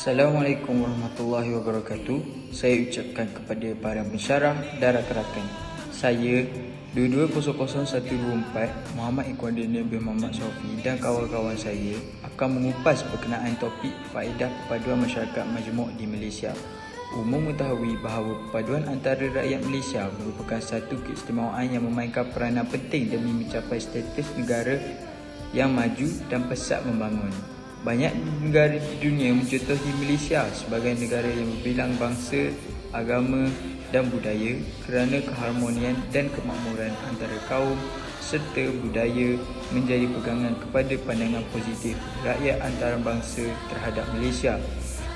Assalamualaikum warahmatullahi wabarakatuh. Saya ucapkan kepada para pensyarah dan rakan-rakan. Saya 220014 Muhammad Ikhwanuddin bin Muhammad Sofi dan kawan-kawan saya akan mengupas berkenaan topik faedah perpaduan masyarakat majmuk di Malaysia. Umum mengetahui bahawa perpaduan antara rakyat Malaysia merupakan satu keistimewaan yang memainkan peranan penting demi mencapai status negara yang maju dan pesat membangun. Banyak negara di dunia mencontohi Malaysia sebagai negara yang berbilang bangsa, agama dan budaya kerana keharmonian dan kemakmuran antara kaum serta budaya menjadi pegangan kepada pandangan positif rakyat antarabangsa terhadap Malaysia.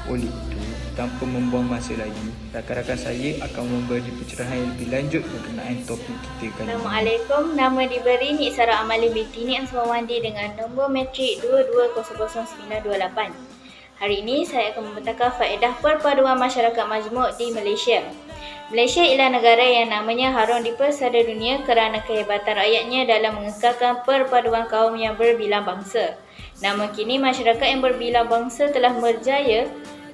Oleh itu, tanpa membuang masa lagi, rakan-rakan saya akan memberi pencerahan yang lebih lanjut berkenaan topik kita kali ini. Assalamualaikum, nama diberi Nik Sarah Amali binti Nik Answawandi dengan nombor metrik 22000928. Hari ini saya akan membentangkan faedah perpaduan masyarakat majmuk di Malaysia. Malaysia ialah negara yang namanya harum di pesada dunia kerana kehebatan rakyatnya dalam mengekalkan perpaduan kaum yang berbilang bangsa. Namun kini masyarakat yang berbilang bangsa telah berjaya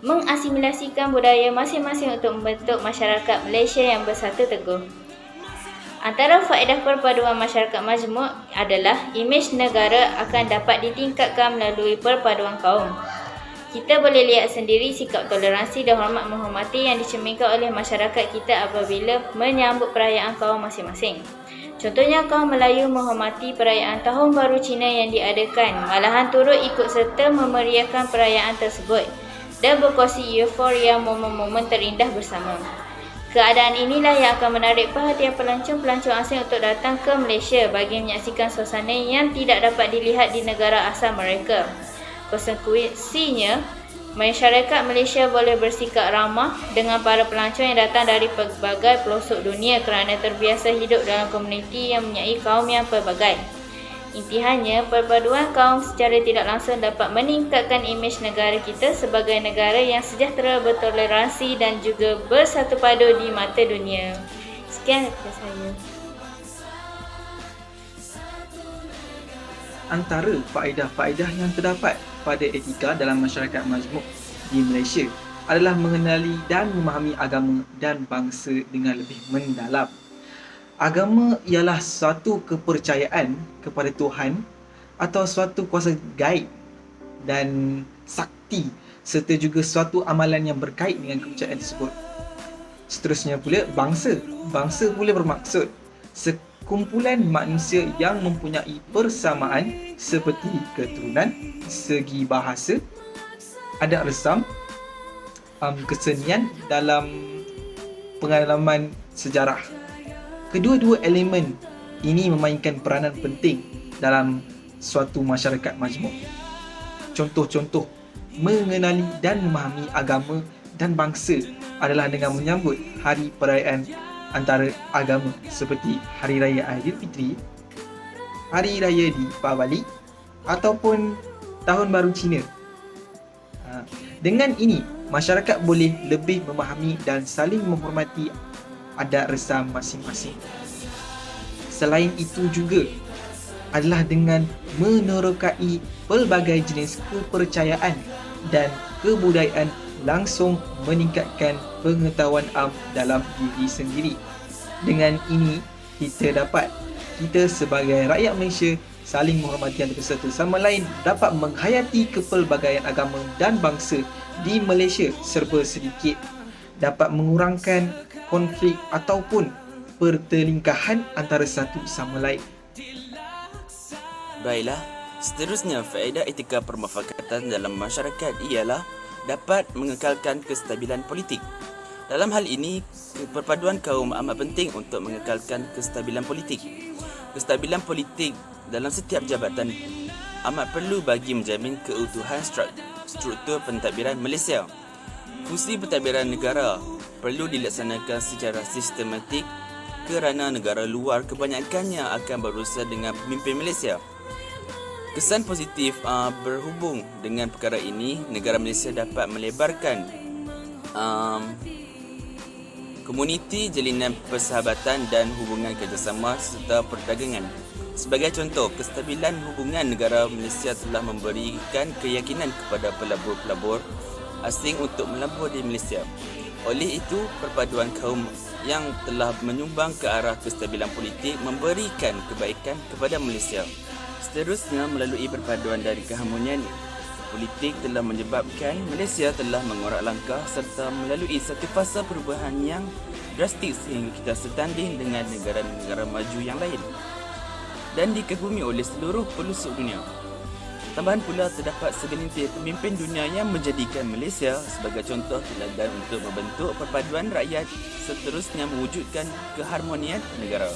mengasimilasikan budaya masing-masing untuk membentuk masyarakat Malaysia yang bersatu teguh. Antara faedah perpaduan masyarakat majmuk adalah imej negara akan dapat ditingkatkan melalui perpaduan kaum. Kita boleh lihat sendiri sikap toleransi dan hormat menghormati yang dicerminkan oleh masyarakat kita apabila menyambut perayaan kaum masing-masing. Contohnya, kaum Melayu menghormati perayaan Tahun Baru Cina yang diadakan, malahan turut ikut serta memeriahkan perayaan tersebut dan berkongsi euforia momen-momen terindah bersama. Keadaan inilah yang akan menarik perhatian pelancong-pelancong asing untuk datang ke Malaysia bagi menyaksikan suasana yang tidak dapat dilihat di negara asal mereka. Konsekuensinya, masyarakat Malaysia boleh bersikap ramah dengan para pelancong yang datang dari pelbagai pelosok dunia kerana terbiasa hidup dalam komuniti yang mempunyai kaum yang pelbagai. Intihannya, perpaduan kaum secara tidak langsung dapat meningkatkan imej negara kita sebagai negara yang sejahtera, bertoleransi dan juga bersatu padu di mata dunia. Sekian daripada saya. Antara faedah-faedah yang terdapat pada etika dalam masyarakat majmuk di Malaysia adalah mengenali dan memahami agama dan bangsa dengan lebih mendalam. Agama ialah suatu kepercayaan kepada Tuhan atau suatu kuasa gaib dan sakti serta juga suatu amalan yang berkait dengan kepercayaan tersebut. Seterusnya pula, bangsa. Bangsa pula bermaksud sekumpulan manusia yang mempunyai persamaan seperti keturunan, segi bahasa, adat resam, kesenian dalam pengalaman sejarah. Kedua-dua elemen ini memainkan peranan penting dalam suatu masyarakat majmuk. Contoh-contoh mengenali dan memahami agama dan bangsa adalah dengan menyambut hari perayaan antara agama seperti Hari Raya Aidilfitri, Hari Raya Deepavali ataupun Tahun Baru Cina. Dengan ini, masyarakat boleh lebih memahami dan saling menghormati adat resam masing-masing. Selain itu juga adalah dengan menerokai pelbagai jenis kepercayaan dan kebudayaan langsung meningkatkan pengetahuan am dalam diri sendiri. Dengan ini, kita sebagai rakyat Malaysia saling menghormati antara satu sama lain, dapat menghayati kepelbagaian agama dan bangsa di Malaysia serba sedikit dapat mengurangkan konflik ataupun pertelingkahan antara satu sama lain. Baiklah, seterusnya faedah etika permufakatan dalam masyarakat ialah dapat mengekalkan kestabilan politik. Dalam hal ini, perpaduan kaum amat penting untuk mengekalkan kestabilan politik. Kestabilan politik dalam setiap jabatan amat perlu bagi menjamin keutuhan struktur pentadbiran Malaysia. Fungsi pentadbiran negara perlu dilaksanakan secara sistematik kerana negara luar kebanyakannya akan berurusan dengan pemimpin Malaysia. Kesan positif berhubung dengan perkara ini, negara Malaysia dapat melebarkan komuniti jalinan persahabatan dan hubungan kerjasama serta perdagangan. Sebagai contoh, kestabilan hubungan negara Malaysia telah memberikan keyakinan kepada pelabur-pelabur asing untuk melabur di Malaysia. Oleh itu, perpaduan kaum yang telah menyumbang ke arah kestabilan politik memberikan kebaikan kepada Malaysia. Seterusnya, melalui perpaduan dari keharmonian politik telah menyebabkan Malaysia telah mengorak langkah serta melalui satu fasa perubahan yang drastik sehingga kita setanding dengan negara-negara maju yang lain dan dikagumi oleh seluruh pelosok dunia. Tambahan pula, terdapat segelintir pemimpin dunia yang menjadikan Malaysia sebagai contoh teladan untuk membentuk perpaduan rakyat, seterusnya mewujudkan keharmonian negara.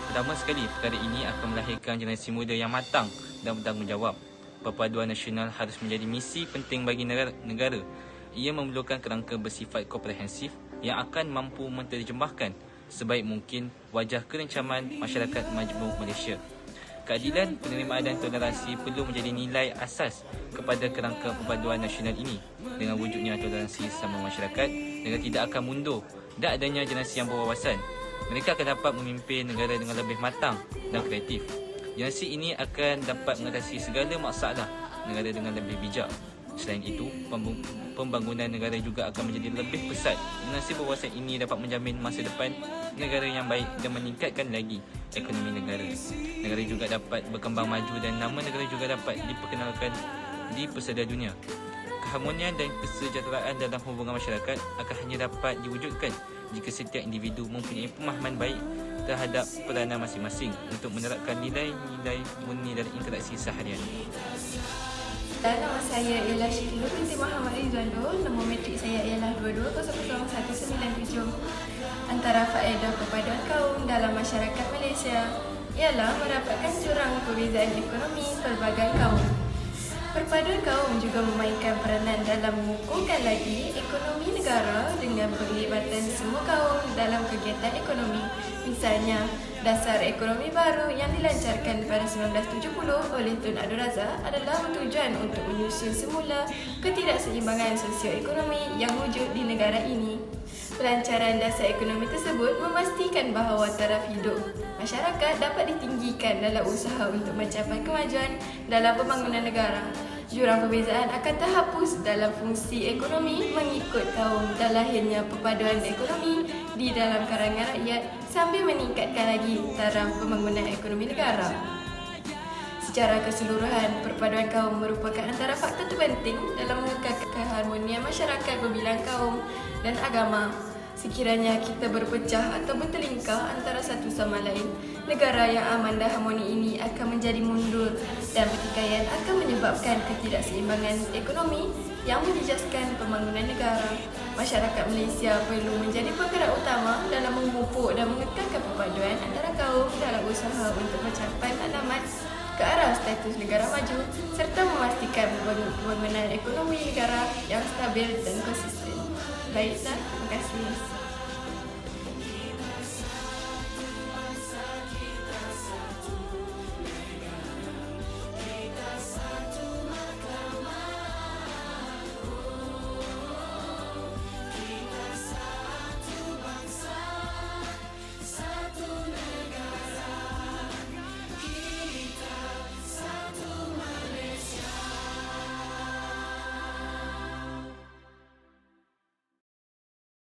Pertama sekali, perkara ini akan melahirkan generasi muda yang matang dan bertanggungjawab. Perpaduan nasional harus menjadi misi penting bagi negara. Ia memerlukan kerangka bersifat komprehensif yang akan mampu menterjemahkan sebaik mungkin wajah kerencaman masyarakat majmuk Malaysia. Keadilan, penerimaan dan toleransi perlu menjadi nilai asas kepada kerangka perpaduan nasional ini. Dengan wujudnya toleransi sama masyarakat, negara tidak akan mundur dan adanya generasi yang berwawasan. Mereka akan dapat memimpin negara dengan lebih matang dan kreatif. Generasi ini akan dapat mengatasi segala masalah negara dengan lebih bijak. Selain itu, pembangunan negara juga akan menjadi lebih pesat. Generasi berwawasan ini dapat menjamin masa depan negara yang baik dan meningkatkan lagi ekonomi negara. Negara juga dapat berkembang maju dan nama negara juga dapat diperkenalkan di pesada dunia. Keharmonian dan kesejahteraan dalam hubungan masyarakat akan hanya dapat diwujudkan jika setiap individu mempunyai pemahaman baik terhadap peranan masing-masing untuk menerapkan nilai-nilai murni dalam interaksi seharian. Nama saya ialah Syekh binti Muhammad Rizwando. Nombor metrik saya ialah 22000197. Antara faedah perpaduan kaum dalam masyarakat Malaysia ialah merapatkan jurang perbezaan ekonomi pelbagai kaum. Perpaduan kaum juga memainkan peranan dalam mengukuhkan lagi ekonomi negara dengan penglibatan semua kaum dalam kegiatan ekonomi. Misalnya, dasar ekonomi baru yang dilancarkan pada 1970 oleh Tun Abdul Razak adalah bertujuan untuk menyusun semula ketidakseimbangan sosioekonomi yang wujud di negara ini. Pelancaran dasar ekonomi tersebut memastikan bahawa taraf hidup masyarakat dapat ditinggikan dalam usaha untuk mencapai kemajuan dalam pembangunan negara. Jurang perbezaan akan terhapus dalam fungsi ekonomi mengikut kaum dan lahirnya perpaduan ekonomi di dalam kalangan rakyat sambil meningkatkan lagi taraf pembangunan ekonomi negara. Secara keseluruhan, perpaduan kaum merupakan antara faktor terpenting dalam mengekalkan keharmonian masyarakat berbilang kaum dan agama. Sekiranya kita berpecah atau bertelingkah antara satu sama lain, negara yang aman dan harmoni ini akan menjadi mundur dan pertikaian akan menyebabkan ketidakseimbangan ekonomi yang menjejaskan pembangunan negara. Masyarakat Malaysia perlu menjadi penggerak utama dalam memupuk dan mengekalkan perpaduan antara kaum dalam usaha untuk mencapai matlamat ke arah status negara maju serta memastikan pembangunan ekonomi negara yang stabil dan konsisten. Baiklah, terima kasih.